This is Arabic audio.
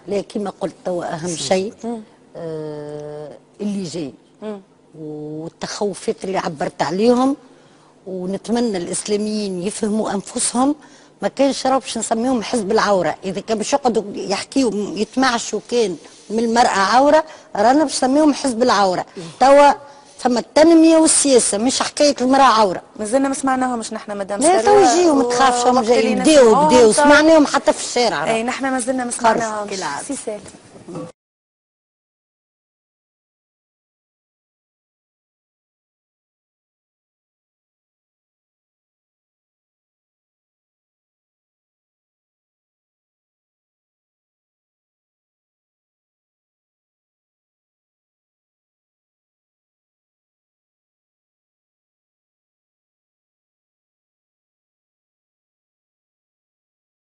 لا كما قلت توا اهم شيء اللي جاي والتخوفات اللي عبرت عليهم، ونتمنى الاسلاميين يفهموا انفسهم. ما كانش راه باش نسميهم حزب العوره، اذا كان باش يقعدوا يحكيوا يتمعشوا كان من المراه عوره، رانا باش نسميهم حزب العوره. توا ثم التنميه والسياسه، مش حكايه المراه عوره. مازلنا ما سمعناهمش نحن مدام لا تو يجيو ما تخافش، هم جايين بداو سمعناهم حتى في الشارع. اي نحن مازلنا ما سمعناهمش. سي سالم